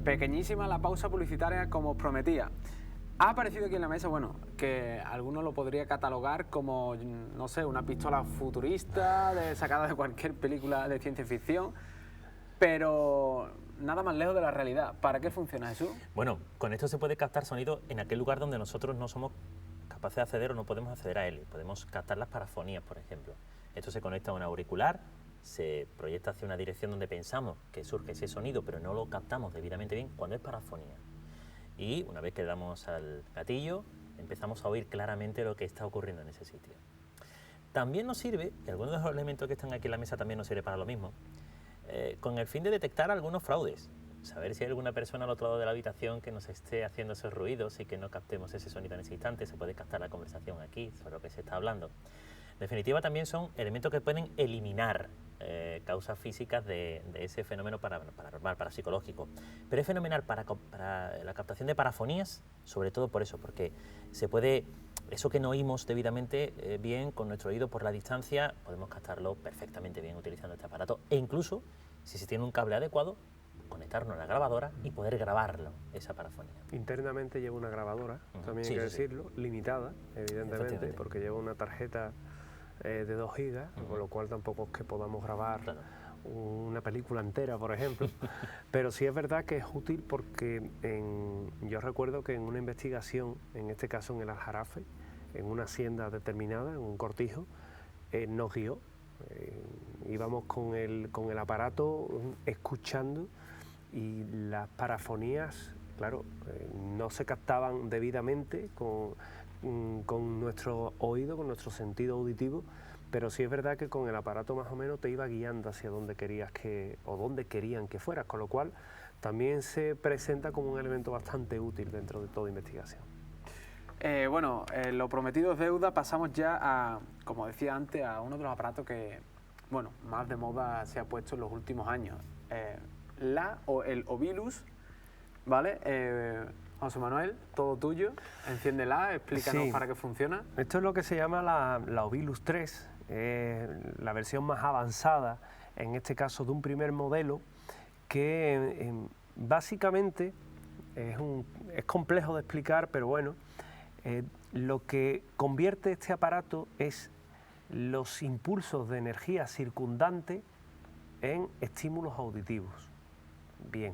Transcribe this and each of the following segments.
pequeñísima la pausa publicitaria como os prometía. Ha aparecido aquí en la mesa, bueno, que alguno lo podría catalogar como, no sé, una pistola futurista sacada de cualquier película de ciencia ficción, pero nada más lejos de la realidad. ¿Para qué funciona, Jesús? Bueno, con esto se puede captar sonido en aquel lugar donde nosotros no somos capaces de acceder o no podemos acceder a él. Podemos captar las parafonías, por ejemplo. Esto se conecta a un auricular, se proyecta hacia una dirección donde pensamos que surge ese sonido, pero no lo captamos debidamente bien cuando es parafonía. Y una vez que damos al gatillo, empezamos a oír claramente lo que está ocurriendo en ese sitio. También nos sirve, y algunos de los elementos que están aquí en la mesa también nos sirve para lo mismo, con el fin de detectar algunos fraudes. Saber si hay alguna persona al otro lado de la habitación que nos esté haciendo esos ruidos y que no captemos ese sonido en ese instante. Se puede captar la conversación aquí sobre lo que se está hablando. En definitiva, también son elementos que pueden eliminar causas físicas de ese fenómeno paranormal, parapsicológico. Pero es fenomenal para la captación de parafonías, sobre todo por eso, porque se puede, eso que no oímos debidamente bien con nuestro oído por la distancia, podemos captarlo perfectamente bien utilizando este aparato. E incluso, si se tiene un cable adecuado, conectarnos a la grabadora y poder grabarlo, esa parafonía. Internamente lleva una grabadora, también hay que decirlo, limitada, evidentemente, porque lleva una tarjeta de 2 gigas, con lo cual tampoco es que podamos grabar una película entera, por ejemplo, pero sí es verdad que es útil porque yo recuerdo que en una investigación, en este caso en el Aljarafe, en una hacienda determinada, en un cortijo, nos guió, íbamos con el aparato escuchando y las parafonías, claro, no se captaban debidamente con nuestro oído, con nuestro sentido auditivo, pero sí es verdad que con el aparato más o menos te iba guiando hacia donde querías o donde querían que fueras, con lo cual también se presenta como un elemento bastante útil dentro de toda investigación. Bueno, lo prometido es deuda. Pasamos ya a, como decía antes, a uno de los aparatos que, bueno, más de moda se ha puesto en los últimos años. El Ovilus, ¿vale? José Manuel, todo tuyo, enciéndela, explícanos para qué funciona. Esto es lo que se llama la Ovilus 3, la versión más avanzada, en este caso de un primer modelo, que básicamente es complejo de explicar, pero bueno, lo que convierte este aparato es los impulsos de energía circundante en estímulos auditivos. Bien,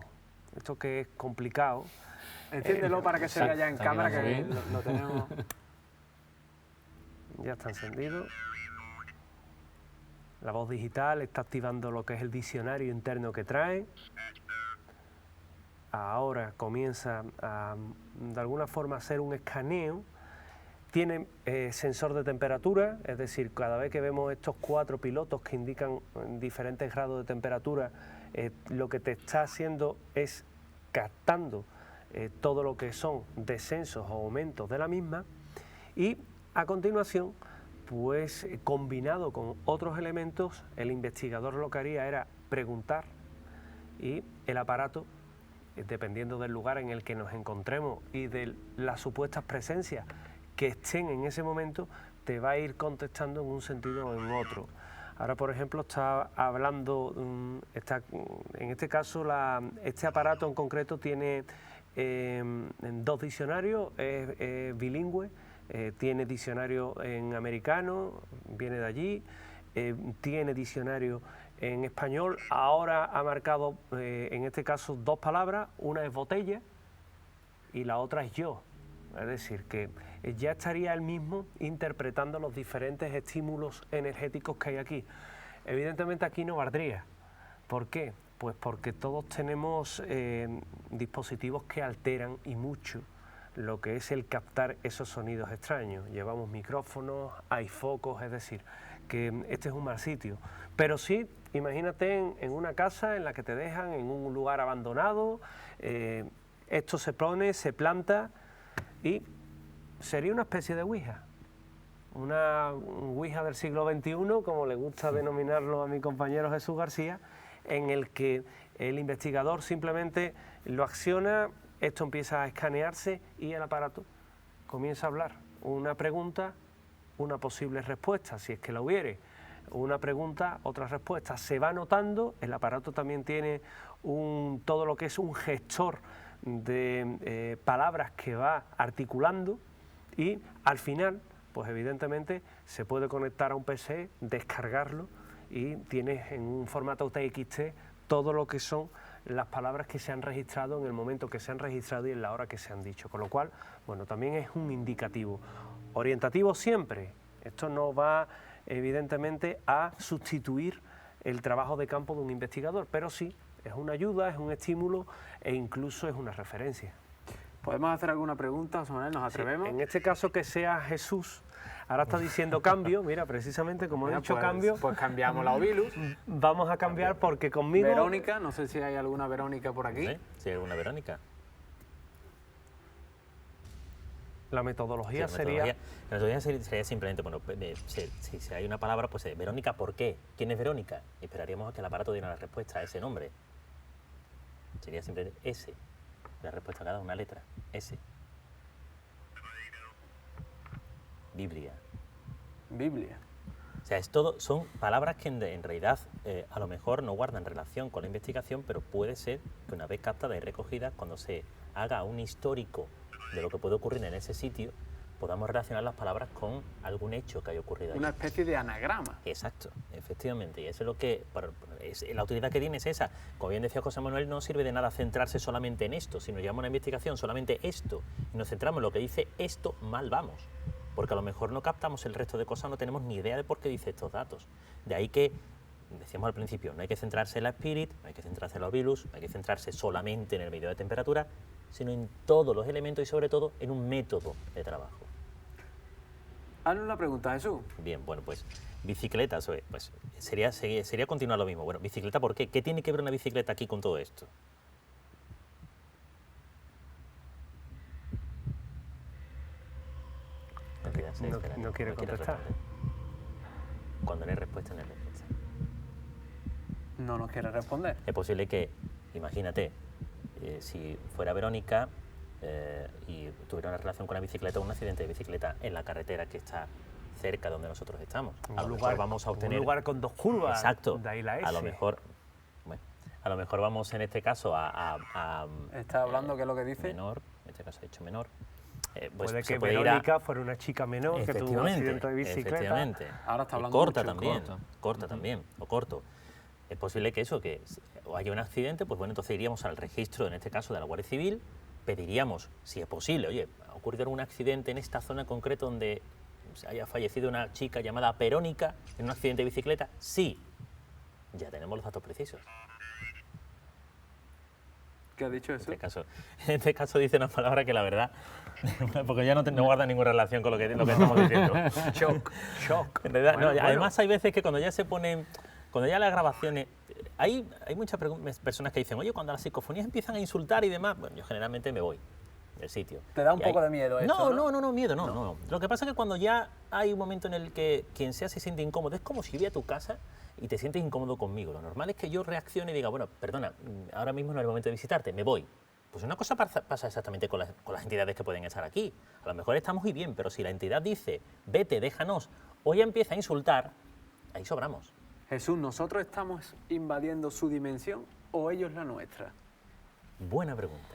esto que es complicado. Enciéndelo para que se vea ya en cámara, que lo tenemos. Ya está encendido. La voz digital está activando lo que es el diccionario interno que trae. Ahora comienza de alguna forma a hacer un escaneo. Tiene sensor de temperatura, es decir, cada vez que vemos estos 4 pilotos que indican diferentes grados de temperatura, lo que te está haciendo es captando todo lo que son descensos o aumentos de la misma, y a continuación, pues combinado con otros elementos, el investigador lo que haría era preguntar y el aparato, dependiendo del lugar en el que nos encontremos y de las supuestas presencias que estén en ese momento, te va a ir contestando en un sentido o en otro. Ahora, por ejemplo, está hablando, en este caso, este aparato en concreto tiene 2 diccionarios, es bilingüe, tiene diccionario en americano, viene de allí, tiene diccionario en español. Ahora ha marcado, en este caso, 2 palabras, una es botella y la otra es yo. Es decir, que ya estaría él mismo interpretando los diferentes estímulos energéticos que hay aquí. Evidentemente aquí no valdría. ¿Por qué? Pues porque todos tenemos dispositivos que alteran y mucho lo que es el captar esos sonidos extraños. Llevamos micrófonos, hay focos, es decir, que este es un mal sitio. Pero sí, imagínate en una casa en la que te dejan en un lugar abandonado, esto se pone, se planta y sería una especie de Ouija. Una Ouija del siglo XXI, como le gusta denominarlo a mi compañero Jesús García, en el que el investigador simplemente lo acciona, esto empieza a escanearse y el aparato comienza a hablar. Una pregunta, una posible respuesta, si es que la hubiere. una pregunta, otra respuesta. Se va anotando, el aparato también tiene todo lo que es un gestor de palabras que va articulando y al final, pues evidentemente se puede conectar a un PC, descargarlo y tienes en un formato TXT todo lo que son las palabras que se han registrado en el momento que se han registrado y en la hora que se han dicho, con lo cual, bueno, también es un indicativo. Orientativo siempre, esto no va evidentemente a sustituir el trabajo de campo de un investigador, pero sí, es una ayuda, es un estímulo e incluso es una referencia. ¿Podemos hacer alguna pregunta, José Manuel? ¿Nos atrevemos? Sí, en este caso que sea Jesús, ahora está diciendo cambio, mira, precisamente como he dicho cambio... Pues cambiamos la Ovilus. Vamos a cambiar porque conmigo... Verónica, no sé si hay alguna Verónica por aquí. ¿Sí? ¿Sí hay alguna Verónica? La metodología Sí, sería... La metodología sería simplemente, bueno, si hay una palabra, pues Verónica, ¿por qué? ¿Quién es Verónica? Y esperaríamos a que el aparato diera la respuesta a ese nombre. Sería simplemente S. La respuesta a cada una letra. S. Biblia. Biblia. O sea, es todo, son palabras que en realidad a lo mejor no guardan relación con la investigación, pero puede ser que una vez captadas y recogidas, cuando se haga un histórico de lo que puede ocurrir en ese sitio, podamos relacionar las palabras con algún hecho que haya ocurrido ahí. Una especie de anagrama. Exacto, efectivamente, y eso es lo que, la utilidad que tiene es esa. Como bien decía José Manuel, no sirve de nada centrarse solamente en esto, si nos llevamos una investigación solamente esto, y nos centramos en lo que dice esto, mal vamos, porque a lo mejor no captamos el resto de cosas, no tenemos ni idea de por qué dice estos datos. De ahí que, decíamos al principio, no hay que centrarse en la Spirit, no hay que centrarse en la Ovilus, no hay que centrarse solamente en el medidor de temperatura, sino en todos los elementos y sobre todo en un método de trabajo. Hazle una pregunta, Jesús. Bien, bueno, pues bicicleta, pues sería continuar lo mismo. Bueno, bicicleta, ¿por qué? ¿Qué tiene que ver una bicicleta aquí con todo esto? No quiere contestar. Cuando no hay respuesta, no hay respuesta. No nos quiere responder. Es posible que, imagínate, si fuera Verónica y tuviera una relación con la bicicleta o un accidente de bicicleta en la carretera que está cerca de donde nosotros estamos. A lo mejor vamos a obtener... Un lugar con dos curvas. Exacto. De ahí la S. A lo mejor... Bueno, a lo mejor vamos en este caso a ¿Está hablando qué es lo que dice? Menor, en este caso he dicho menor. Pues puede que puede Verónica fuera una chica menor que tuvo un accidente de bicicleta. Efectivamente. Ahora está hablando corta mucho, también, corto. corta también, o corto. Es posible que eso, que haya un accidente, pues bueno, entonces iríamos al registro, en este caso de la Guardia Civil, pediríamos, si es posible, oye, ha ocurrido algún accidente en esta zona concreta donde se haya fallecido una chica llamada Verónica en un accidente de bicicleta. Sí, ya tenemos los datos precisos. ¿Qué ha dicho eso? En este caso dice una palabra que la verdad, porque ya no guarda ninguna relación con lo que estamos diciendo. Shock. En realidad, Bueno, además hay veces que cuando ya se ponen, cuando ya las grabaciones, hay muchas personas que dicen, oye, cuando las psicofonías empiezan a insultar y demás, bueno, yo generalmente me voy del sitio. ¿Te da un poco de miedo esto? No, miedo, no. Lo que pasa es que cuando ya hay un momento en el que quien sea se siente incómodo, es como si yo voy a tu casa y te sientes incómodo conmigo. Lo normal es que yo reaccione y diga, bueno, perdona, ahora mismo no es el momento de visitarte, me voy. Pues una cosa pasa exactamente con las entidades que pueden estar aquí. A lo mejor estamos muy bien, pero si la entidad dice, vete, déjanos, o ya empieza a insultar, ahí sobramos. Jesús, ¿nosotros estamos invadiendo su dimensión o ellos la nuestra? Buena pregunta.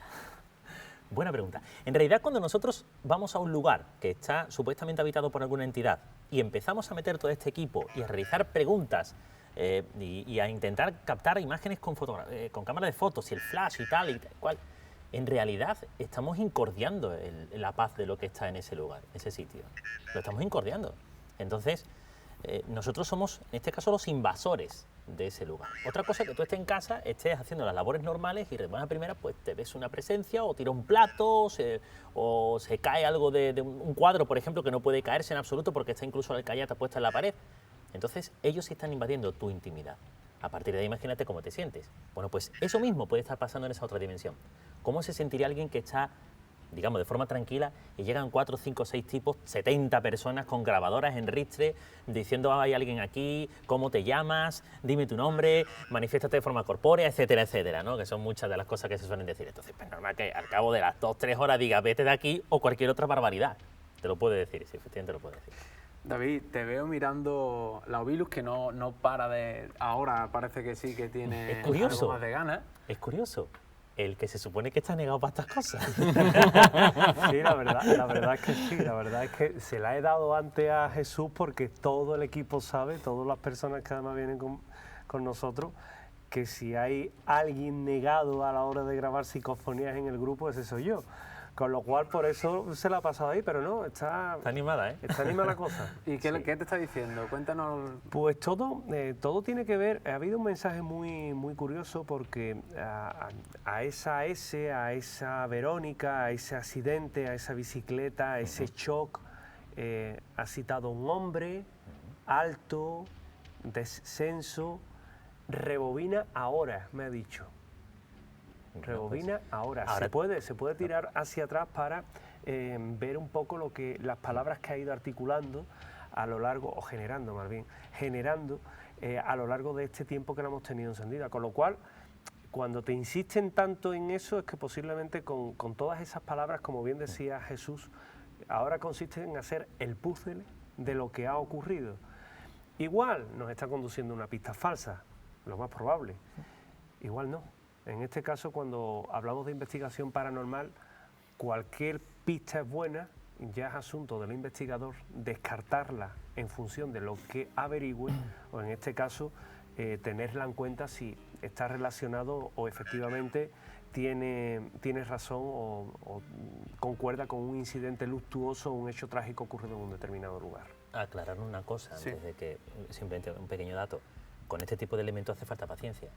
Buena pregunta. En realidad, cuando nosotros vamos a un lugar que está supuestamente habitado por alguna entidad y empezamos a meter todo este equipo y a realizar preguntas y a intentar captar imágenes con cámara de fotos y el flash y tal y cual, en realidad estamos incordiando la paz de lo que está en ese lugar, en ese sitio. Lo estamos incordiando. Entonces, nosotros somos, en este caso, los invasores de ese lugar. Otra cosa es que tú estés en casa, estés haciendo las labores normales y de buena primera pues te ves una presencia o tira un plato o se cae algo de un cuadro, por ejemplo, que no puede caerse en absoluto porque está incluso la alcayata puesta en la pared. Entonces ellos sí están invadiendo tu intimidad. A partir de ahí imagínate cómo te sientes. Bueno, pues eso mismo puede estar pasando en esa otra dimensión. ¿Cómo se sentiría alguien que está, digamos, de forma tranquila y llegan 4, 5, 6 tipos, 70 personas con grabadoras en ristre diciendo hay alguien aquí, cómo te llamas, dime tu nombre, manifiéstate de forma corpórea, etcétera, etcétera, ¿no? Que son muchas de las cosas que se suelen decir. Entonces, pues normal que al cabo de las 2, 3 horas diga vete de aquí o cualquier otra barbaridad. Te lo puede decir, sí, efectivamente lo puede decir. David, te veo mirando la Ovilus, que no para de... Ahora parece que sí que tiene Es curioso. algo más de ganas. Es curioso. El que se supone que está negado para estas cosas. Sí, la verdad es que sí, la verdad es que se la he dado antes a Jesús porque todo el equipo sabe, todas las personas que además vienen con nosotros, que si hay alguien negado a la hora de grabar psicofonías en el grupo, ese soy yo. Con lo cual, por eso se la ha pasado ahí, pero no, está animada, ¿eh? Está animada la cosa. ¿Y qué te está diciendo? Cuéntanos. Pues todo tiene que ver, ha habido un mensaje muy curioso porque a esa S, a esa Verónica, a ese accidente, a esa bicicleta, a ese shock, ha citado un hombre alto, descenso, rebobina ahora, me ha dicho. Rebobina ahora. Se puede tirar hacia atrás para ver un poco las palabras que ha ido articulando a lo largo, o generando más bien, a lo largo de este tiempo que la hemos tenido encendida. Con lo cual, cuando te insisten tanto en eso, es que posiblemente con todas esas palabras, como bien decía Jesús, ahora consiste en hacer el puzzle de lo que ha ocurrido. Igual nos está conduciendo una pista falsa, lo más probable. Igual no. En este caso, cuando hablamos de investigación paranormal, cualquier pista es buena, ya es asunto del investigador descartarla en función de lo que averigüe, o en este caso, tenerla en cuenta si está relacionado o efectivamente tiene razón o concuerda con un incidente luctuoso o un hecho trágico ocurrido en un determinado lugar. Aclarar una cosa, antes de que, simplemente un pequeño dato, con este tipo de elementos hace falta paciencia.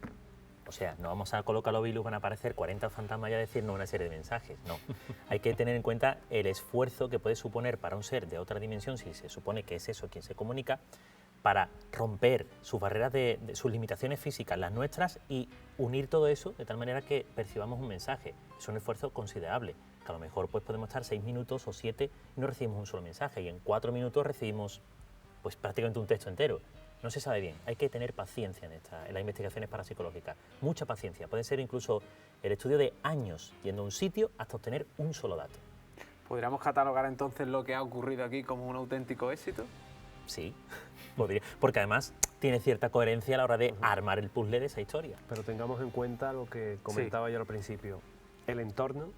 O sea, no vamos a colocar los Ovilus, van a aparecer 40 fantasmas y a decirnos una serie de mensajes, no. Hay que tener en cuenta el esfuerzo que puede suponer para un ser de otra dimensión, si se supone que es eso quien se comunica, para romper sus barreras de sus limitaciones físicas, las nuestras, y unir todo eso de tal manera que percibamos un mensaje. Es un esfuerzo considerable, que a lo mejor pues podemos estar 6 minutos o 7 y no recibimos un solo mensaje, y en 4 minutos recibimos pues prácticamente un texto entero. No se sabe bien, hay que tener paciencia en las investigaciones parapsicológicas, mucha paciencia. Puede ser incluso el estudio de años yendo a un sitio hasta obtener un solo dato. ¿Podríamos catalogar entonces lo que ha ocurrido aquí como un auténtico éxito? Sí, podría, porque además tiene cierta coherencia a la hora de armar el puzzle de esa historia. Pero tengamos en cuenta lo que comentaba yo al principio, el entorno,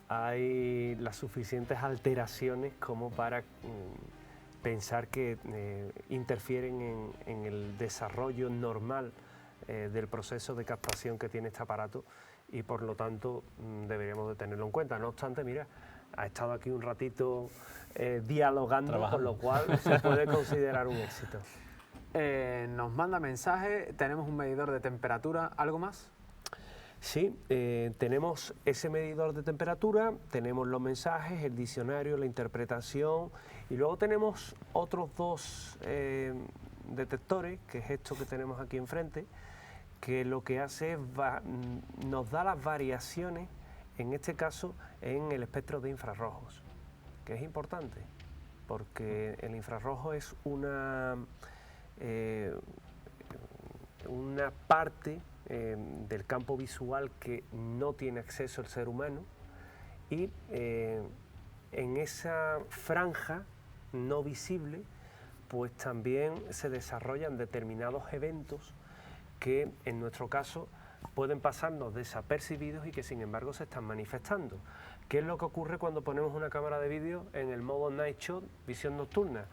hay las suficientes alteraciones como para pensar que interfieren en el desarrollo normal del proceso de captación que tiene este aparato, y por lo tanto deberíamos de tenerlo en cuenta. No obstante, mira, ha estado aquí un ratito dialogando, con lo cual se puede considerar un éxito. Nos manda mensaje, tenemos un medidor de temperatura, ¿algo más? Sí, tenemos ese medidor de temperatura, tenemos los mensajes, el diccionario, la interpretación, y luego tenemos otros dos detectores, que es esto que tenemos aquí enfrente, que lo que hace es nos da las variaciones, en este caso en el espectro de infrarrojos, que es importante, porque el infrarrojo es una parte del campo visual que no tiene acceso el ser humano, y en esa franja no visible pues también se desarrollan determinados eventos que en nuestro caso pueden pasarnos desapercibidos y que sin embargo se están manifestando. ¿Qué es lo que ocurre cuando ponemos una cámara de vídeo en el modo Night Shot, visión nocturna?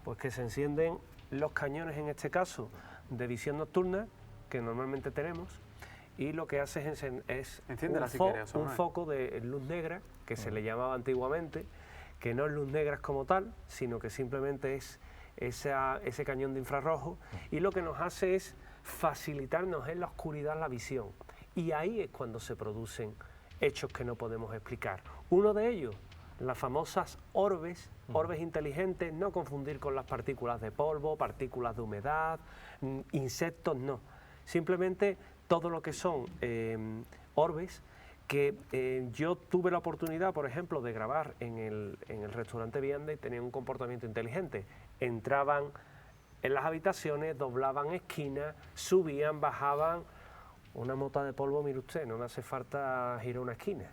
Pues que se encienden los cañones, en este caso de visión nocturna, que normalmente tenemos, y lo que hace es un foco de luz negra, que se le llamaba antiguamente, que no es luz negra como tal, sino que simplemente es ese cañón de infrarrojo, y lo que nos hace es facilitarnos en la oscuridad la visión. Y ahí es cuando se producen hechos que no podemos explicar. Uno de ellos, las famosas orbes inteligentes, no confundir con las partículas de polvo, partículas de humedad, insectos, no. Simplemente todo lo que son orbes, que yo tuve la oportunidad, por ejemplo, de grabar en el restaurante Vianda, y tenían un comportamiento inteligente. Entraban en las habitaciones, doblaban esquinas, subían, bajaban. Una mota de polvo, mire usted, no le hace falta girar una esquina,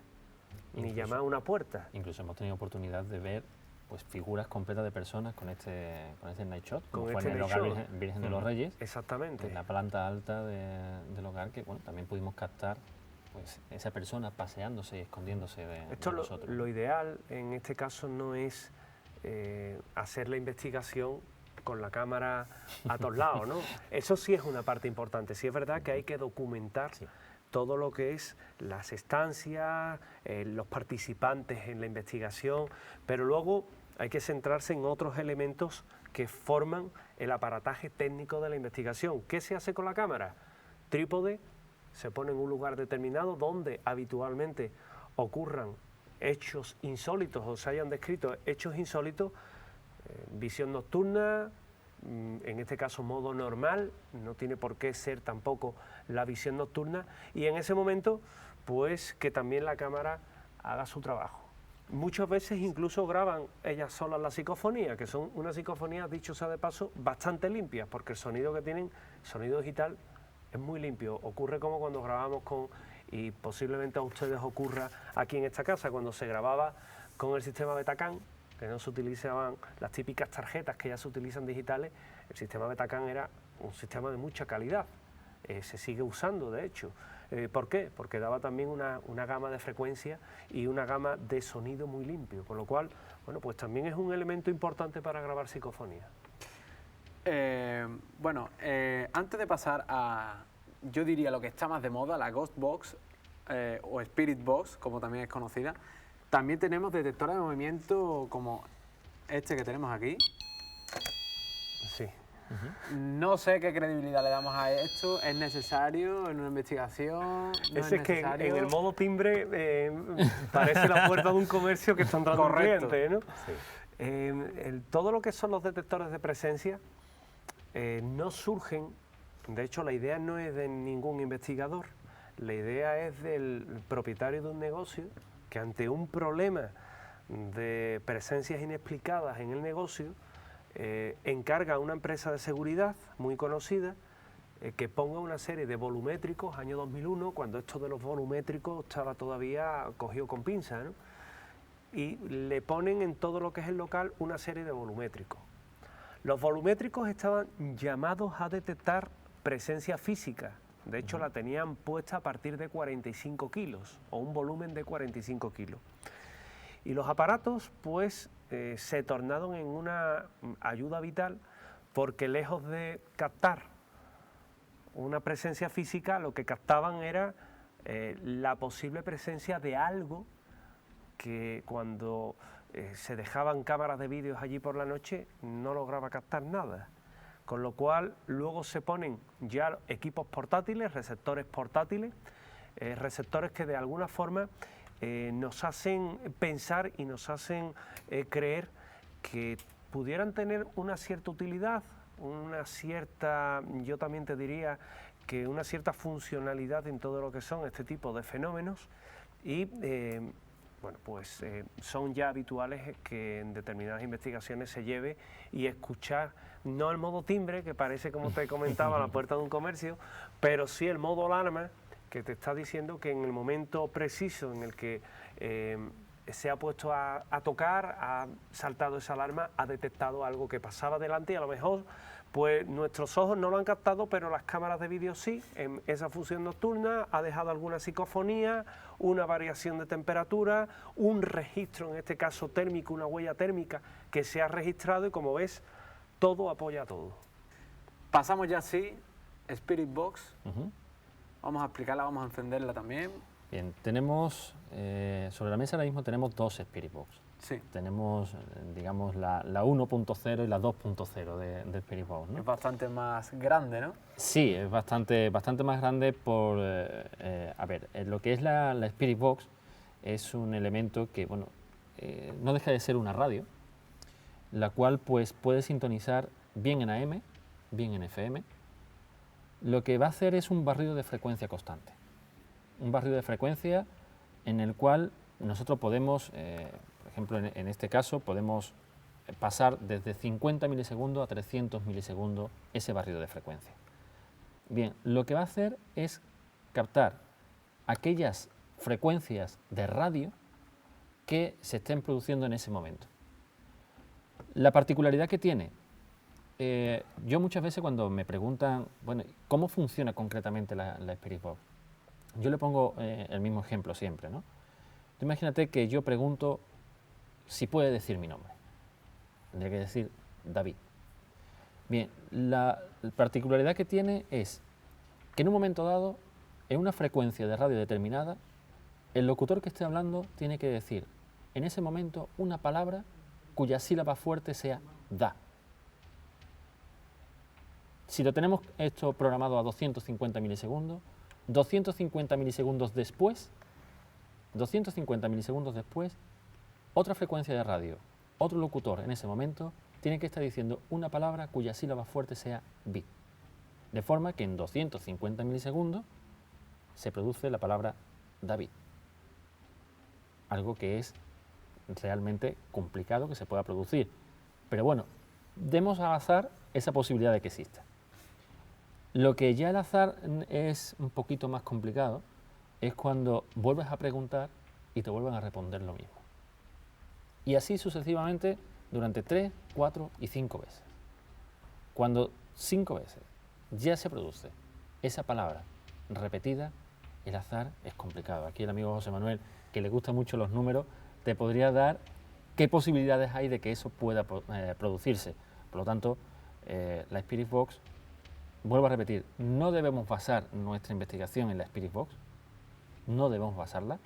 ni llamar a una puerta. Incluso hemos tenido oportunidad de ver pues figuras completas de personas con este night shot, como Con fue este en el night hogar shot. Virgen de los Reyes, Exactamente. en la planta alta del hogar, que bueno, también pudimos captar pues esa persona paseándose y escondiéndose de Esto nosotros. lo ideal en este caso no es hacer la investigación con la cámara a todos lados, ¿no? Eso sí es una parte importante. Sí es verdad que hay que documentar todo lo que es las estancias, los participantes en la investigación, pero luego hay que centrarse en otros elementos que forman el aparataje técnico de la investigación. ¿Qué se hace con la cámara? Trípode, se pone en un lugar determinado donde habitualmente ocurran hechos insólitos o se hayan descrito hechos insólitos, visión nocturna, en este caso modo normal, no tiene por qué ser tampoco la visión nocturna, y en ese momento pues que también la cámara haga su trabajo. Muchas veces incluso graban ellas solas la psicofonía, que son unas psicofonías, dicho sea de paso, bastante limpias, porque el sonido que tienen, sonido digital, es muy limpio. Ocurre como cuando grabamos y posiblemente a ustedes ocurra aquí en esta casa, cuando se grababa con el sistema Betacam, que no se utilizaban las típicas tarjetas que ya se utilizan digitales. El sistema Betacam era un sistema de mucha calidad, se sigue usando de hecho. ¿Por qué? Porque daba también una gama de frecuencia y una gama de sonido muy limpio, con lo cual, bueno, pues también es un elemento importante para grabar psicofonía. Antes de pasar a, yo diría lo que está más de moda, la Ghost Box o Spirit Box, como también es conocida, también tenemos detectores de movimiento como este que tenemos aquí. Sí. No sé qué credibilidad le damos a esto, ¿es necesario en una investigación? ¿No Es que necesario? en el modo timbre parece la puerta de un comercio que está entrando un cliente, ¿no? Sí. Todo lo que son los detectores de presencia no surgen, de hecho la idea no es de ningún investigador, la idea es del propietario de un negocio que ante un problema de presencias inexplicadas en el negocio, encarga a una empresa de seguridad muy conocida que ponga una serie de volumétricos, año 2001, cuando esto de los volumétricos estaba todavía cogido con pinza, ¿no? Y le ponen en todo lo que es el local una serie de volumétricos. Los volumétricos estaban llamados a detectar presencia física. De hecho, la tenían puesta a partir de 45 kilos o un volumen de 45 kilos. Y los aparatos, pues, se tornaron en una ayuda vital porque lejos de captar una presencia física, lo que captaban era la posible presencia de algo que cuando se dejaban cámaras de vídeos allí por la noche no lograba captar nada. Con lo cual luego se ponen ya equipos portátiles, receptores portátiles, receptores que de alguna forma nos hacen pensar y nos hacen creer que pudieran tener una cierta utilidad, una cierta, yo también te diría que una cierta funcionalidad en todo lo que son este tipo de fenómenos y bueno, pues son ya habituales que en determinadas investigaciones se lleve y escuchar, no el modo timbre, que parece, como te comentaba, la puerta de un comercio, pero sí el modo alarma, que te está diciendo que en el momento preciso en el que se ha puesto a tocar, ha saltado esa alarma, ha detectado algo que pasaba delante y a lo mejor pues nuestros ojos no lo han captado, pero las cámaras de vídeo sí, en esa función nocturna ha dejado alguna psicofonía, una variación de temperatura, un registro, en este caso térmico, una huella térmica que se ha registrado y como ves, todo apoya a todo. Pasamos ya así, Spirit Box, vamos a explicarla, vamos a encenderla también. Bien, tenemos, sobre la mesa ahora mismo tenemos dos Spirit Box. Sí. Tenemos, digamos, la 1.0 y la 2.0 de Spirit Box, ¿no? Es bastante más grande, ¿no? Sí, es bastante más grande por... a ver, lo que es la Spirit Box es un elemento que, bueno, no deja de ser una radio, la cual pues puede sintonizar bien en AM, bien en FM. Lo que va a hacer es un barrido de frecuencia constante. Un barrido de frecuencia en el cual nosotros podemos... por ejemplo, en este caso podemos pasar desde 50 milisegundos a 300 milisegundos ese barrido de frecuencia. Bien, lo que va a hacer es captar aquellas frecuencias de radio que se estén produciendo en ese momento. La particularidad que tiene, yo muchas veces cuando me preguntan, bueno, ¿cómo funciona concretamente la Spirit Box? Yo le pongo el mismo ejemplo siempre, ¿no? Tú imagínate que yo pregunto si puede decir mi nombre. Tendría que decir David. Bien, la particularidad que tiene es que en un momento dado, en una frecuencia de radio determinada, el locutor que esté hablando tiene que decir en ese momento una palabra cuya sílaba fuerte sea da. Si lo tenemos esto programado a 250 milisegundos, 250 milisegundos después, otra frecuencia de radio, otro locutor en ese momento tiene que estar diciendo una palabra cuya sílaba fuerte sea bi. De forma que en 250 milisegundos se produce la palabra David. Algo que es realmente complicado que se pueda producir. Pero bueno, demos al azar esa posibilidad de que exista. Lo que ya el azar es un poquito más complicado es cuando vuelves a preguntar y te vuelven a responder lo mismo. Y así sucesivamente durante 3, 4 y 5 veces. Cuando 5 veces ya se produce esa palabra repetida, el azar es complicado. Aquí el amigo José Manuel, que le gustan mucho los números, te podría dar qué posibilidades hay de que eso pueda producirse. Por lo tanto, la Spirit Box, vuelvo a repetir, no debemos basar nuestra investigación en la Spirit Box, no debemos basarla,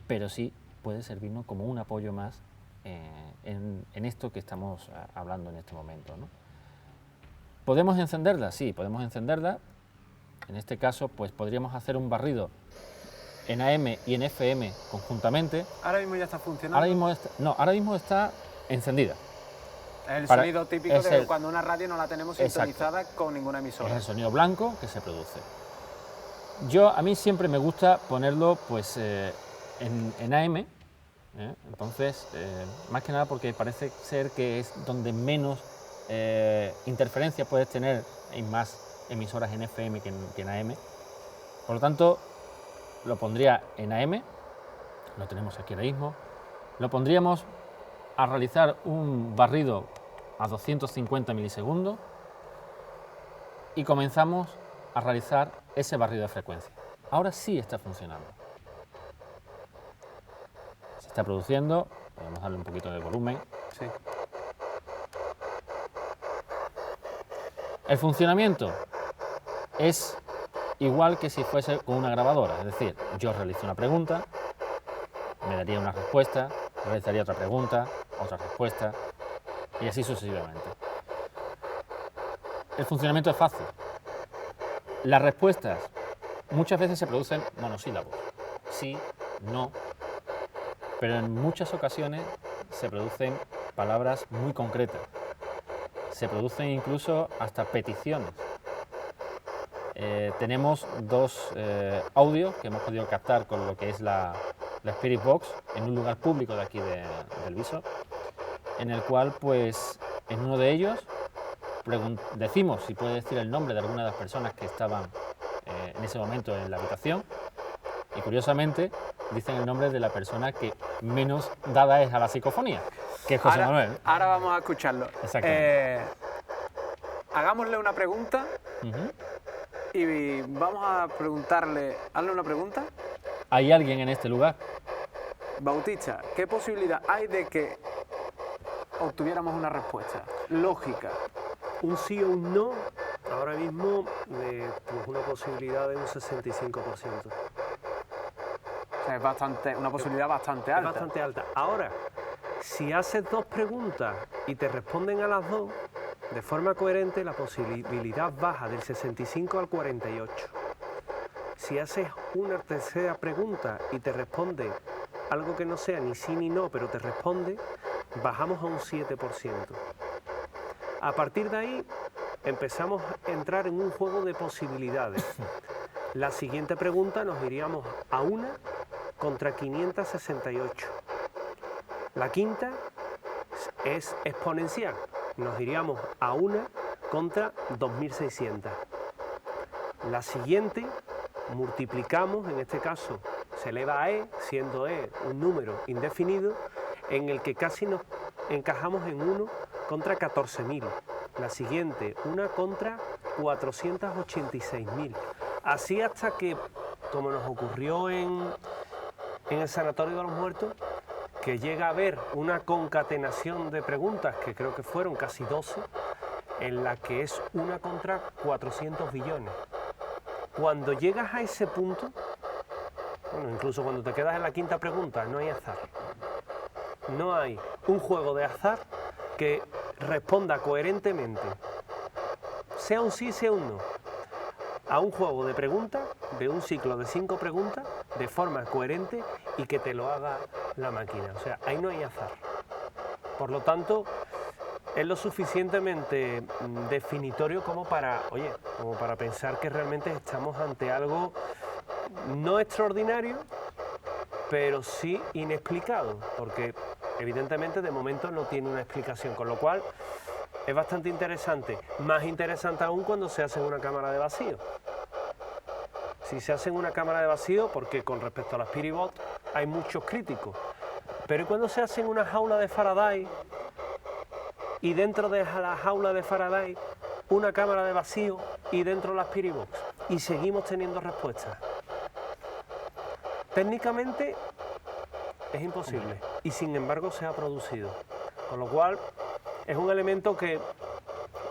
pero sí puede servirnos como un apoyo más en esto que estamos hablando en este momento, ¿no? ¿Podemos encenderla? Sí, podemos encenderla. En este caso, pues podríamos hacer un barrido en AM y en FM conjuntamente. ¿Ahora mismo ya está funcionando? Ahora mismo está encendida. Es el sonido típico de cuando una radio no la tenemos sintonizada con ninguna emisora. Es el sonido blanco que se produce. A mí siempre me gusta ponerlo pues en AM, entonces, más que nada porque parece ser que es donde menos interferencia puedes tener en más emisoras en FM que en AM. Por lo tanto, lo pondría en AM, lo tenemos aquí ahora mismo, lo pondríamos a realizar un barrido a 250 milisegundos y comenzamos a realizar ese barrido de frecuencia. Ahora sí está funcionando. Se está produciendo, podemos darle un poquito de volumen. Sí. El funcionamiento es igual que si fuese con una grabadora, es decir, yo realizo una pregunta, me daría una respuesta, realizaría otra pregunta, otra respuesta y así sucesivamente. El funcionamiento es fácil. Las respuestas muchas veces se producen monosílabos, sí, no, pero en muchas ocasiones se producen palabras muy concretas. Se producen incluso hasta peticiones. Tenemos dos audios que hemos podido captar con lo que es la Spirit Box en un lugar público de aquí del Viso, en el cual pues en uno de ellos decimos si puede decir el nombre de alguna de las personas que estaban en ese momento en la habitación y curiosamente dicen el nombre de la persona que menos dada es a la psicofonía, que es José Manuel. Ahora vamos a escucharlo. Exactamente. Hagámosle una pregunta y vamos a preguntarle, hazle una pregunta. ¿Hay alguien en este lugar? Bautista, ¿qué posibilidad hay de que obtuviéramos una respuesta lógica? Un sí o un no, ahora mismo pues una posibilidad de un 65%. O sea, es una posibilidad bastante alta. Es bastante alta. Ahora, si haces dos preguntas y te responden a las dos, de forma coherente la posibilidad baja del 65 al 48. Si haces una tercera pregunta y te responde algo que no sea ni sí ni no, pero te responde, bajamos a un 7%. A partir de ahí empezamos a entrar en un juego de posibilidades. La siguiente pregunta nos iríamos a 1 contra 568. La quinta es exponencial. Nos iríamos a 1 contra 2600. La siguiente multiplicamos, en este caso se eleva a e, siendo e un número indefinido, en el que casi nos encajamos en 1 contra 14.000. La siguiente, una contra 486.000. Así hasta que, como nos ocurrió en el Sanatorio de los Muertos, que llega a haber una concatenación de preguntas, que creo que fueron casi 12, en la que es una contra 400 billones. Cuando llegas a ese punto, bueno, incluso cuando te quedas en la quinta pregunta, no hay azar. No hay un juego de azar que responda coherentemente, sea un sí, sea un no, a un juego de preguntas, de un ciclo de 5 preguntas, de forma coherente y que te lo haga la máquina. O sea, ahí no hay azar. Por lo tanto, es lo suficientemente definitorio como para, oye, como para pensar que realmente estamos ante algo no extraordinario, pero sí inexplicado, porque evidentemente de momento no tiene una explicación, con lo cual es bastante interesante, más interesante aún cuando se hace en una cámara de vacío. Si se hace en una cámara de vacío, porque con respecto a las Spiribot hay muchos críticos, pero cuando se hace en una jaula de Faraday y dentro de la jaula de Faraday una cámara de vacío y dentro las Spiribox y seguimos teniendo respuestas. Técnicamente es imposible y sin embargo se ha producido, con lo cual es un elemento que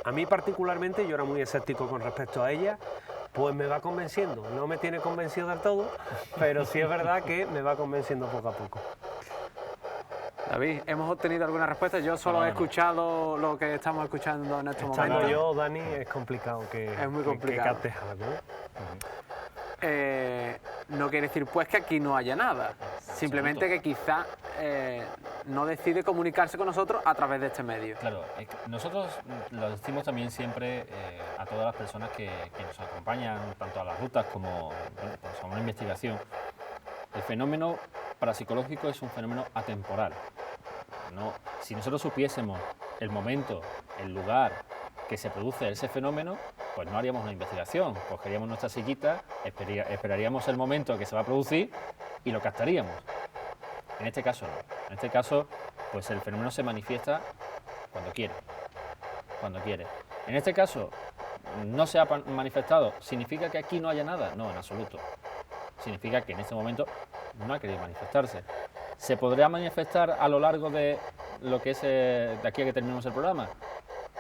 a mí particularmente, yo era muy escéptico con respecto a ella, pues me va convenciendo. No me tiene convencido del todo, pero sí es verdad que me va convenciendo poco a poco. David, ¿hemos obtenido alguna respuesta? Yo solo he escuchado lo que estamos escuchando en estos Estando momentos. yo, Dani, es complicado que Es muy complicado. que captes algo, ¿eh? No quiere decir pues que aquí no haya nada, simplemente que quizá no decide comunicarse con nosotros a través de este medio. Claro, nosotros lo decimos también siempre a todas las personas que nos acompañan, tanto a las rutas como pues a una investigación. El fenómeno parapsicológico es un fenómeno atemporal. Si nosotros supiésemos el momento, el lugar que se produce ese fenómeno, pues no haríamos una investigación, cogeríamos nuestra sillita, esperaríamos el momento que se va a producir y lo captaríamos. En este caso no. En este caso, pues el fenómeno se manifiesta cuando quiere. Cuando quiere. En este caso, no se ha manifestado. ¿Significa que aquí no haya nada? No, en absoluto. Significa que en este momento no ha querido manifestarse. ¿Se podría manifestar a lo largo de lo que es de aquí a que terminemos el programa?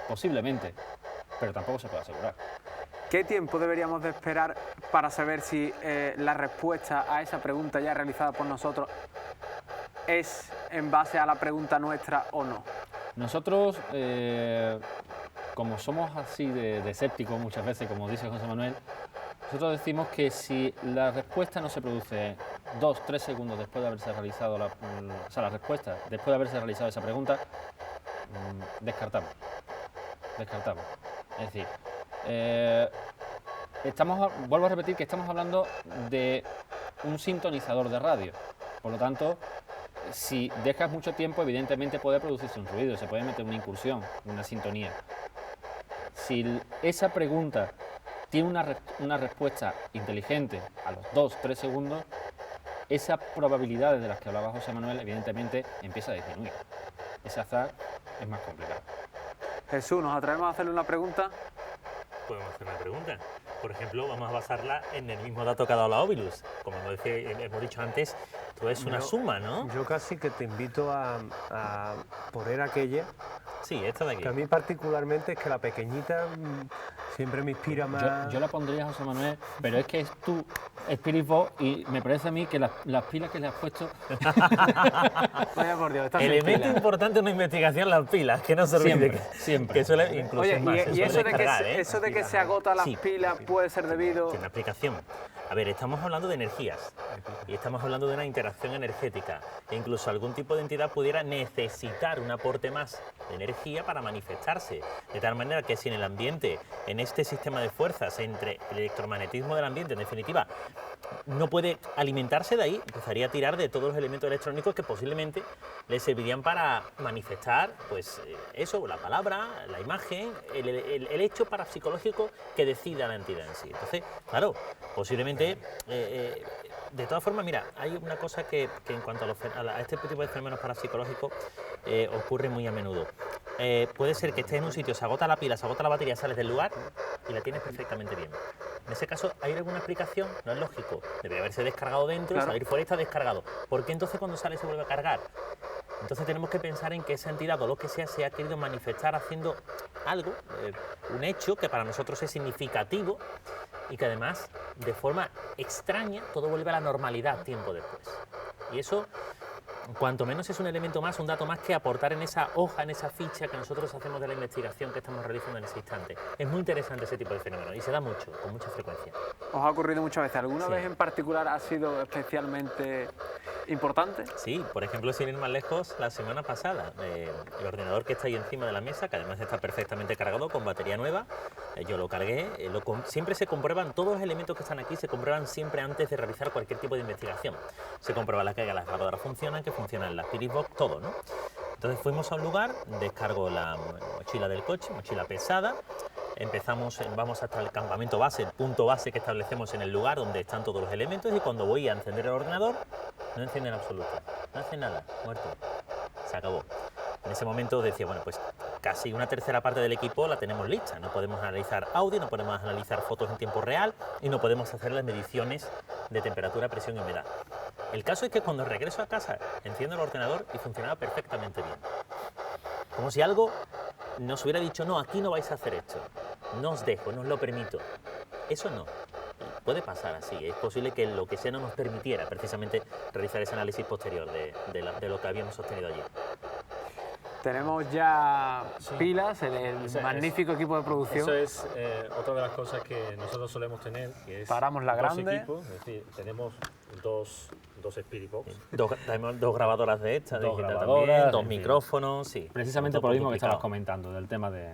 Posiblemente, pero tampoco se puede asegurar. ¿Qué tiempo deberíamos de esperar para saber si la respuesta a esa pregunta ya realizada por nosotros es en base a la pregunta nuestra o no? Nosotros, como somos así de escépticos muchas veces, como dice José Manuel, nosotros decimos que si la respuesta no se produce 2-3 segundos después de haberse realizado la respuesta, después de haberse realizado esa pregunta, descartamos. Es decir, vuelvo a repetir que estamos hablando de un sintonizador de radio. Por lo tanto, si dejas mucho tiempo, evidentemente puede producirse un ruido, se puede meter una incursión, una sintonía. Si esa pregunta tiene una respuesta inteligente a los 2-3 segundos, esas probabilidades de las que hablaba José Manuel, evidentemente, empieza a disminuir. Ese azar es más complicado. Jesús, ¿nos atrevemos a hacerle una pregunta? Podemos hacer una pregunta. Por ejemplo, vamos a basarla en el mismo dato que ha dado la Ovilus. Como hemos dicho antes, todo es una suma, ¿no? Yo casi que te invito a poner aquella. Sí, esta de aquí. Que a mí particularmente es que la pequeñita siempre me inspira más. Yo la pondría, José Manuel, pero es que es tu Spirit Box y me parece a mí que las pilas que le has puesto... Vaya por Dios, está sin Elemento pilas. importante en una investigación, las pilas, que no se olvide. Siempre. Que suele incluso Oye, es más, y eso de que, descargar, eso de que se agotan las Sí. pilas puede ser debido... Tiene una explicación. A ver, estamos hablando de energías y estamos hablando de una interacción energética e incluso algún tipo de entidad pudiera necesitar un aporte más de energía para manifestarse, de tal manera que si en el ambiente, en este sistema de fuerzas entre el electromagnetismo del ambiente, en definitiva, no puede alimentarse de ahí, empezaría a tirar de todos los elementos electrónicos que posiblemente le servirían para manifestar, pues eso, la palabra, la imagen, el hecho parapsicológico que decida la entidad en sí. Entonces, claro, posiblemente, de todas formas, mira, hay una cosa que en cuanto a este tipo de fenómenos parapsicológicos ocurre muy a menudo. puede ser que estés en un sitio, se agota la pila, se agota la batería, sales del lugar y la tienes perfectamente bien. En ese caso, ¿hay alguna explicación? No es lógico. Debería haberse descargado dentro, Claro. salir fuera y está descargado. ¿Por qué entonces cuando sale se vuelve a cargar? Entonces tenemos que pensar en que esa entidad o lo que sea se ha querido manifestar haciendo algo, un hecho que para nosotros es significativo y que además, de forma extraña, todo vuelve a la normalidad tiempo después. Y eso, cuanto menos es un elemento más, un dato más que aportar en esa hoja, en esa ficha que nosotros hacemos de la investigación que estamos realizando en ese instante. Es muy interesante ese tipo de fenómeno y se da mucho, con mucha frecuencia. ¿Os ha ocurrido muchas veces? ¿Alguna Sí. vez en particular ha sido especialmente importante? Sí, por ejemplo, sin ir más lejos, la semana pasada, el ordenador que está ahí encima de la mesa, que además está perfectamente cargado con batería nueva, yo lo cargué, siempre se comprueban, todos los elementos que están aquí se comprueban siempre antes de realizar cualquier tipo de investigación. Se comprueba las grabadoras funcionan, que funcionan las Spirit Box, todo, ¿no? Entonces fuimos a un lugar, descargo la mochila del coche, mochila pesada, vamos hasta el campamento base, el punto base que establecemos en el lugar donde están todos los elementos y cuando voy a encender el ordenador, no enciende en absoluto, no hace nada, muerto, se acabó. En ese momento decía, bueno, pues casi una tercera parte del equipo la tenemos lista, no podemos analizar audio, no podemos analizar fotos en tiempo real y no podemos hacer las mediciones de temperatura, presión y humedad. El caso es que cuando regreso a casa, enciendo el ordenador y funcionaba perfectamente bien. Como si algo nos hubiera dicho, no, aquí no vais a hacer esto, no os dejo, no os lo permito. Eso no. Puede pasar así, es posible que lo que sea no nos permitiera precisamente realizar ese análisis posterior de lo que habíamos obtenido allí. Tenemos ya pilas en el Eso es. magnífico equipo de producción. Eso es otra de las cosas que nosotros solemos tener, que es Paramos la dos grande. equipos, es decir, tenemos dos Spirit Box. Tenemos dos grabadoras de estas, Dos digital grabadoras, también, dos en fin. micrófonos, sí. Precisamente Un por poco lo mismo que estabas complicado. comentando, del tema de...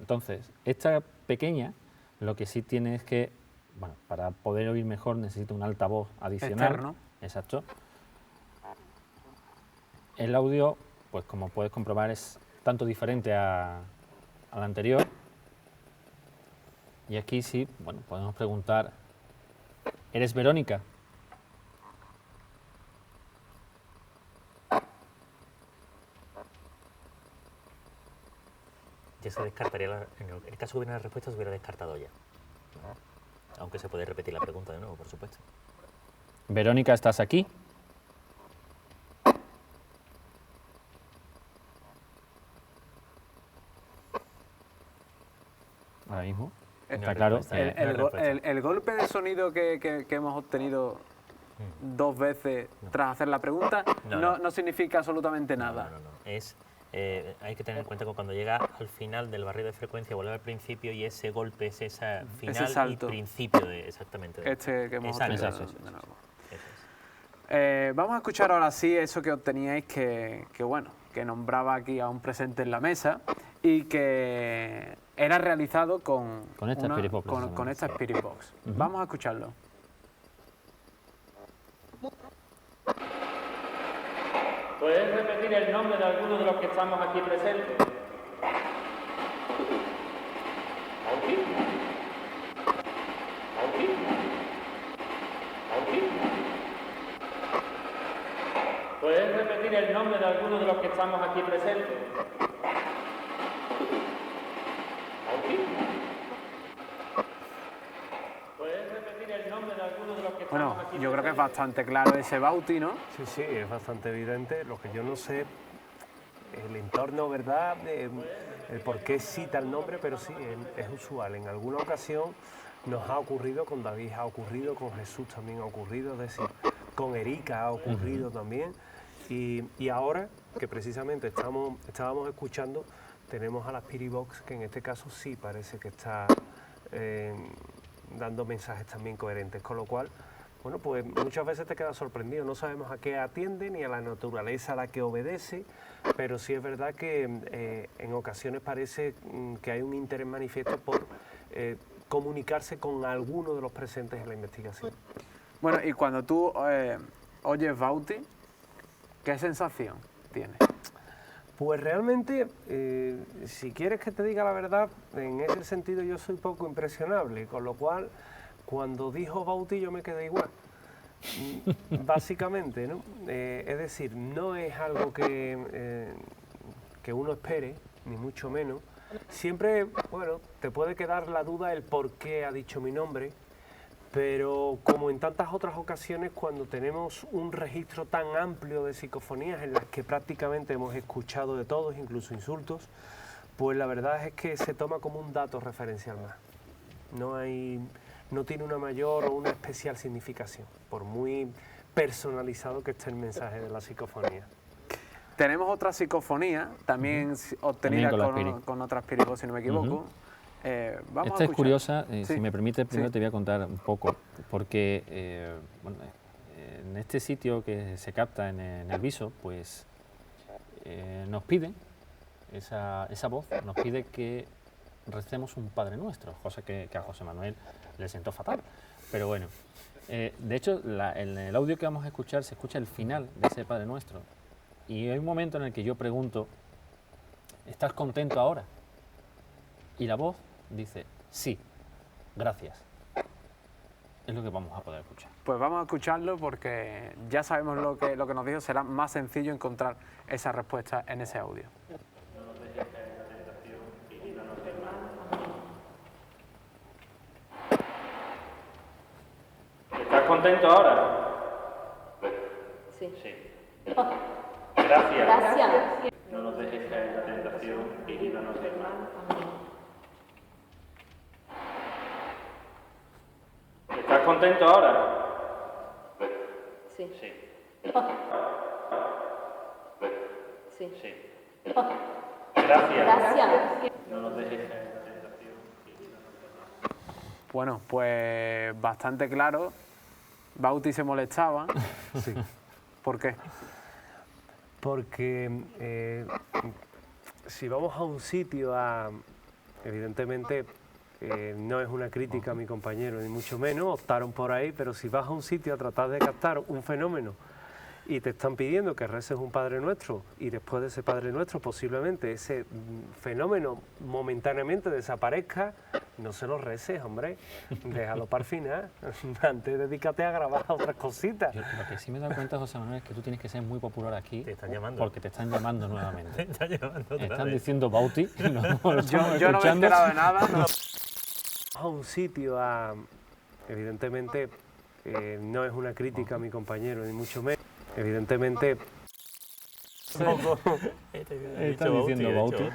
Entonces, esta pequeña, lo que sí tiene es que, bueno, para poder oír mejor necesita un altavoz adicional. Externo. Exacto. El audio, pues como puedes comprobar, es tanto diferente al anterior. Y aquí sí, bueno, podemos preguntar, ¿eres Verónica? Ya se descartaría, en el caso que hubiera una respuesta se hubiera descartado ya. Aunque se puede repetir la pregunta de nuevo, por supuesto. Verónica, ¿estás aquí? Ahora mismo. No Está hay claro. respuesta, El, no hay el go- respuesta. el golpe de sonido que hemos obtenido dos veces tras hacer la pregunta no significa absolutamente nada. No. Hay que tener en cuenta que cuando llega al final del barrido de frecuencia, vuelve al principio y ese golpe es esa final y salto. principio exactamente. Este que hemos Exacto, obtenido eso, de nuevo. eso es. Vamos a escuchar ahora sí eso que obteníais bueno, que nombraba aquí a un presente en la mesa y que era realizado con esta Spirit Box, con precisamente. esta Spirit Box. Vamos a escucharlo. ¿Puedes repetir el nombre de alguno de los que estamos aquí presentes? Autismo. Autismo. Autismo. ¿Puedes repetir el nombre de alguno de los que estamos aquí presentes? Autismo. ¿Puedes repetir el nombre de alguno de los que Bueno, estamos aquí yo creo que es presentes? bastante claro ese Bauti, ¿no? Sí, sí, es bastante evidente. Lo que yo no sé, el entorno, ¿verdad? El por qué cita el nombre, pero sí, es usual. En alguna ocasión nos ha ocurrido, con David ha ocurrido, con Jesús también ha ocurrido, es decir, con Erika ha ocurrido también. Y ahora, que precisamente estábamos escuchando, tenemos a la Spirit Box, que en este caso sí parece que está dando mensajes también coherentes, con lo cual, bueno, pues muchas veces te quedas sorprendido, no sabemos a qué atiende ni a la naturaleza a la que obedece, pero sí es verdad que en ocasiones parece que hay un interés manifiesto por comunicarse con alguno de los presentes en la investigación. Bueno, y cuando tú oyes Bauti, ¿qué sensación tienes? Pues realmente, si quieres que te diga la verdad, en ese sentido yo soy poco impresionable, con lo cual, cuando dijo Bauti yo me quedé igual, básicamente, ¿no? Es decir, no es algo que uno espere, ni mucho menos. Siempre, bueno, te puede quedar la duda el por qué ha dicho mi nombre, pero como en tantas otras ocasiones, cuando tenemos un registro tan amplio de psicofonías en las que prácticamente hemos escuchado de todos, incluso insultos, pues la verdad es que se toma como un dato referencial más. No tiene una mayor o una especial significación, por muy personalizado que esté el mensaje de la psicofonía. Tenemos otra psicofonía, también obtenida con otra Spirit Box, si no me equivoco. Esta es curiosa, Sí. si me permite, primero Sí. te voy a contar un poco, porque bueno, en este sitio que se capta en el viso, pues nos piden, esa voz nos pide que recemos un Padre Nuestro, cosa que a José Manuel le sentó fatal. Pero bueno, de hecho, en el audio que vamos a escuchar se escucha el final de ese Padre Nuestro. Y hay un momento en el que yo pregunto, ¿estás contento ahora? Y la voz dice, sí, gracias. Es lo que vamos a poder escuchar. Pues vamos a escucharlo porque ya sabemos lo que nos dijo, será más sencillo encontrar esa respuesta en ese audio. ¿Estás contento ahora? Sí. Sí. Gracias. Gracias. No nos dejes caer en la tentación y líbranos del mal. ¿Estás contento ahora? Sí. Sí. Sí. Sí. Gracias. Gracias. No nos dejes caer en la tentación. Bueno, pues bastante claro. Bauti se molestaba. Sí. ¿Por qué? Porque si vamos a un sitio evidentemente no es una crítica a mi compañero, ni mucho menos, optaron por ahí, pero si vas a un sitio a tratar de captar un fenómeno y te están pidiendo que reces un Padre Nuestro y después de ese Padre Nuestro posiblemente ese fenómeno momentáneamente desaparezca, no se lo reces, hombre, déjalo para el final, antes dedícate a grabar otras cositas. Yo, lo que sí me he dado cuenta, José Manuel, es que tú tienes que ser muy popular aquí. Te están llamando. Porque te están llamando nuevamente. Te están llamando otra Están vez. diciendo Bauti. Lo estamos Yo no me he escuchando. enterado de nada. No. A un sitio evidentemente no es una crítica a mi compañero, ni mucho menos. Evidentemente Están diciendo Bauti. yo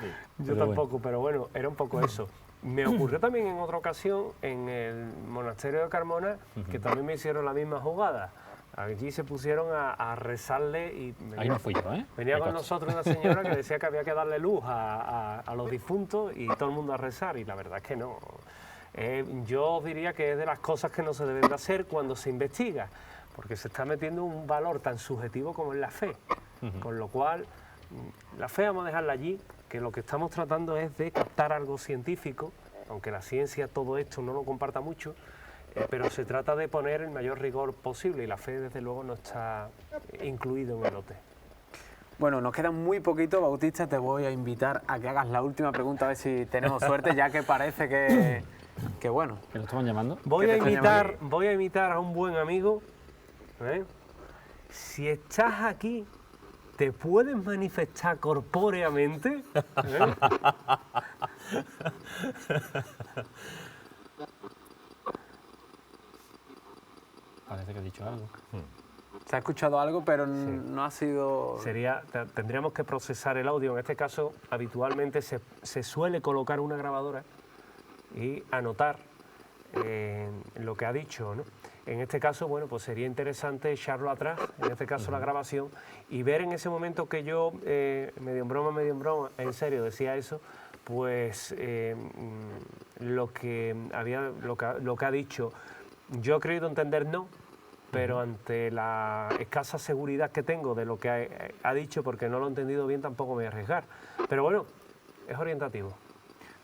Pero tampoco, pero bueno, era un poco eso. Me ocurrió también en otra ocasión en el monasterio de Carmona, que también me hicieron la misma jugada. Allí se pusieron a rezarle y Ahí no fui yo, ¿eh? venía Me con consta. nosotros una señora que decía que había que darle luz a los difuntos y todo el mundo a rezar, y la verdad es que no. Yo diría que es de las cosas que no se deben de hacer cuando se investiga, porque se está metiendo un valor tan subjetivo como es la fe, con lo cual la fe vamos a dejarla allí, que lo que estamos tratando es de captar algo científico, aunque la ciencia todo esto no lo comparta mucho, pero se trata de poner el mayor rigor posible y la fe desde luego no está incluido en el lote. Bueno, nos queda muy poquito, Bautista, te voy a invitar a que hagas la última pregunta, a ver si tenemos suerte, ya que parece que bueno. ¿Que lo estaban llamando? Voy ¿Qué a te extraña imitar a un buen amigo. Si estás aquí, ¿te puedes manifestar corpóreamente? Parece que ha dicho algo. Se ha escuchado algo, pero no ha sido... Tendríamos que procesar el audio. En este caso, habitualmente se suele colocar una grabadora y anotar lo que ha dicho, ¿no? En este caso, bueno, pues sería interesante echarlo atrás, en este caso la grabación, y ver en ese momento que yo, medio en broma, en serio decía eso, pues lo que ha dicho, yo he creído entender no, pero ante la escasa seguridad que tengo de lo que ha dicho, porque no lo he entendido bien, tampoco me voy a arriesgar. Pero bueno, es orientativo.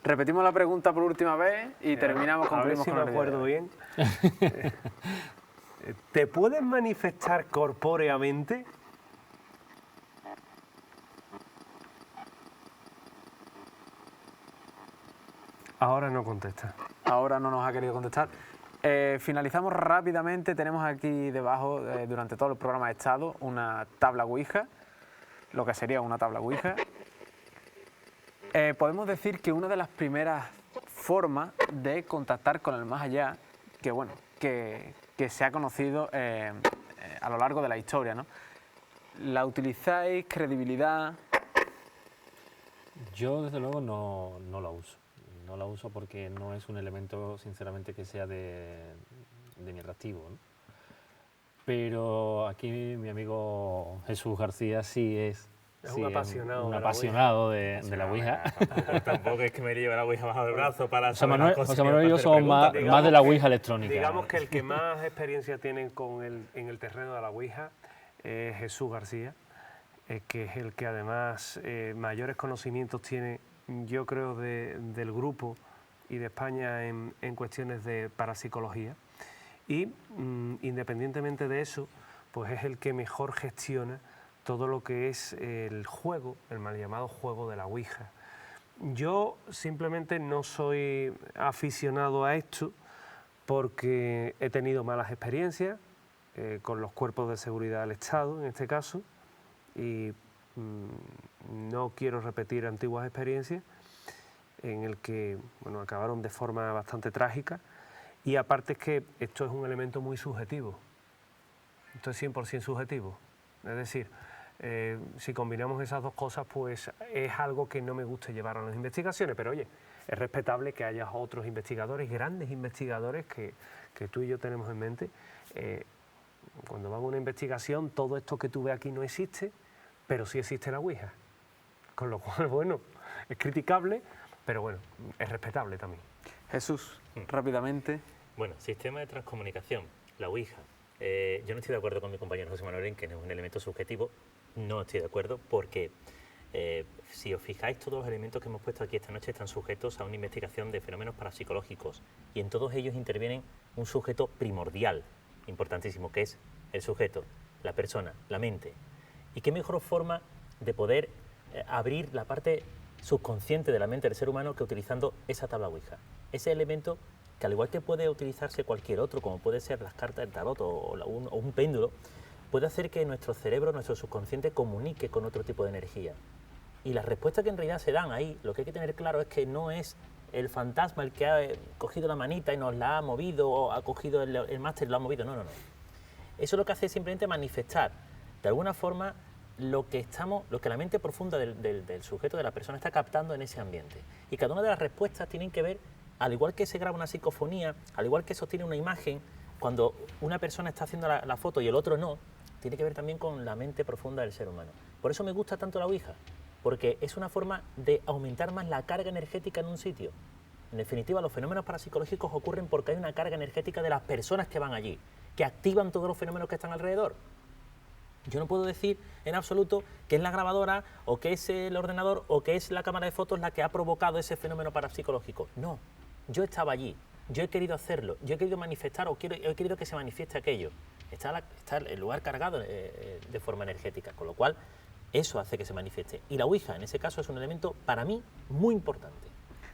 Repetimos la pregunta por última vez y terminamos con A ver Primos si con me el acuerdo video. bien. ¿Te puedes manifestar corpóreamente? Ahora no contesta. Ahora no nos ha querido contestar. Finalizamos rápidamente. Tenemos aquí debajo, durante todo el programa ha estado, una tabla Ouija, lo que sería una tabla Ouija. Podemos decir que una de las primeras formas de contactar con el más allá, que bueno, que se ha conocido a lo largo de la historia, ¿no? ¿La utilizáis? ¿Credibilidad? Yo, desde luego, no la uso. No la uso porque no es un elemento, sinceramente, que sea de mi atractivo, ¿no? Pero aquí mi amigo Jesús García sí es un apasionado, un apasionado de la Ouija. Tampoco es que me lleve la Ouija bajo el brazo para José saber las cosas José que Manuel y yo hacer somos preguntas. más de la Ouija electrónica. Digamos que el que más experiencia tiene en el terreno de la Ouija es Jesús García, que es el que además mayores conocimientos tiene, yo creo, del grupo y de España en cuestiones de parapsicología. Y independientemente de eso, pues es el que mejor gestiona todo lo que es el juego, el mal llamado juego de la Ouija. Yo simplemente no soy aficionado a esto porque he tenido malas experiencias con los cuerpos de seguridad del Estado, en este caso, y no quiero repetir antiguas experiencias en el que bueno, acabaron de forma bastante trágica. Y aparte es que esto es un elemento muy subjetivo, esto es 100% subjetivo, es decir, si combinamos esas dos cosas, pues es algo que no me gusta llevar a las investigaciones, pero oye, es respetable que haya otros investigadores, grandes investigadores que tú y yo tenemos en mente. Cuando van a una investigación, todo esto que tú ves aquí no existe, pero sí existe la Ouija, con lo cual, bueno, es criticable, pero bueno, es respetable también. Jesús, rápidamente. Bueno, sistema de transcomunicación, la Ouija. Yo no estoy de acuerdo con mi compañero José Manuel en que no es un elemento subjetivo. No estoy de acuerdo porque si os fijáis, todos los elementos que hemos puesto aquí esta noche están sujetos a una investigación de fenómenos parapsicológicos y en todos ellos intervienen un sujeto primordial, importantísimo, que es el sujeto, la persona, la mente. ¿Y qué mejor forma de poder abrir la parte subconsciente de la mente del ser humano que utilizando esa tabla Ouija? Ese elemento que al igual que puede utilizarse cualquier otro, como puede ser las cartas del tarot o un péndulo, puede hacer que nuestro cerebro, nuestro subconsciente comunique con otro tipo de energía. Y las respuestas que en realidad se dan ahí, lo que hay que tener claro es que no es el fantasma el que ha cogido la manita y nos la ha movido, o ha cogido el máster y lo ha movido, no. Eso lo que hace es simplemente manifestar, de alguna forma, lo que la mente profunda del sujeto, de la persona, está captando en ese ambiente. Y cada una de las respuestas tienen que ver, al igual que se graba una psicofonía, al igual que sostiene una imagen, cuando una persona está haciendo la foto y el otro no, tiene que ver también con la mente profunda del ser humano. Por eso me gusta tanto la Ouija, porque es una forma de aumentar más la carga energética en un sitio. En definitiva, los fenómenos parapsicológicos ocurren porque hay una carga energética de las personas que van allí, que activan todos los fenómenos que están alrededor. Yo no puedo decir en absoluto que es la grabadora, o que es el ordenador, o que es la cámara de fotos la que ha provocado ese fenómeno parapsicológico. No, yo estaba allí, yo he querido hacerlo, yo he querido manifestar o he querido que se manifieste aquello. Está el lugar cargado de forma energética, con lo cual eso hace que se manifieste. Y la Ouija, en ese caso, es un elemento, para mí, muy importante.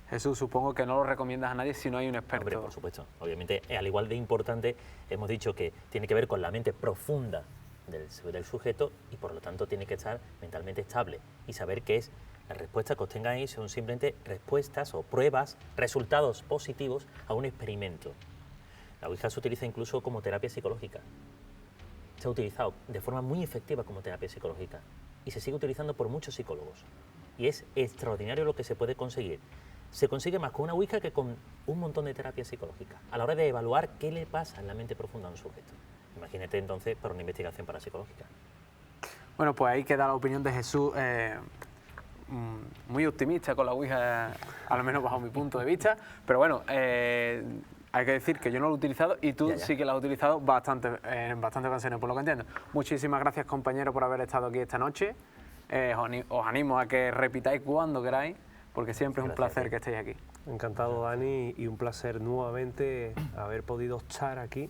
Jesús, supongo que no lo recomiendas a nadie si no hay un experto. Hombre, por supuesto. Obviamente, al igual de importante, hemos dicho que tiene que ver con la mente profunda del sujeto y, por lo tanto, tiene que estar mentalmente estable y saber que las respuestas que obtengan ahí son simplemente respuestas o pruebas, resultados positivos a un experimento. La Ouija se utiliza incluso como terapia psicológica. Se ha utilizado de forma muy efectiva como terapia psicológica y se sigue utilizando por muchos psicólogos. Y es extraordinario lo que se puede conseguir. Se consigue más con una Ouija que con un montón de terapia psicológica, a la hora de evaluar qué le pasa en la mente profunda a un sujeto. Imagínate entonces para una investigación parapsicológica. Bueno, pues ahí queda la opinión de Jesús, muy optimista con la Ouija, al menos bajo mi punto de vista, pero bueno, hay que decir que yo no lo he utilizado y tú sí que lo has utilizado en bastantes ocasiones, por lo que entiendo. Muchísimas gracias, compañero, por haber estado aquí esta noche. Os animo a que repitáis cuando queráis, porque siempre es un placer que estéis aquí. Encantado, Dani, y un placer nuevamente haber podido estar aquí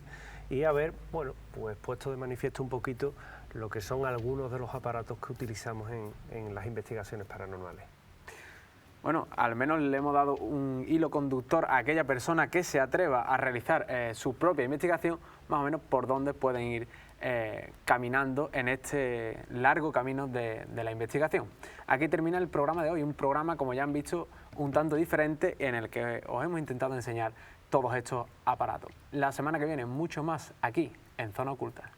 y haber, bueno, pues puesto de manifiesto un poquito lo que son algunos de los aparatos que utilizamos en las investigaciones paranormales. Bueno, al menos le hemos dado un hilo conductor a aquella persona que se atreva a realizar su propia investigación, más o menos por dónde pueden ir caminando en este largo camino de la investigación. Aquí termina el programa de hoy, un programa, como ya han visto, un tanto diferente, en el que os hemos intentado enseñar todos estos aparatos. La semana que viene mucho más aquí en Zona Oculta.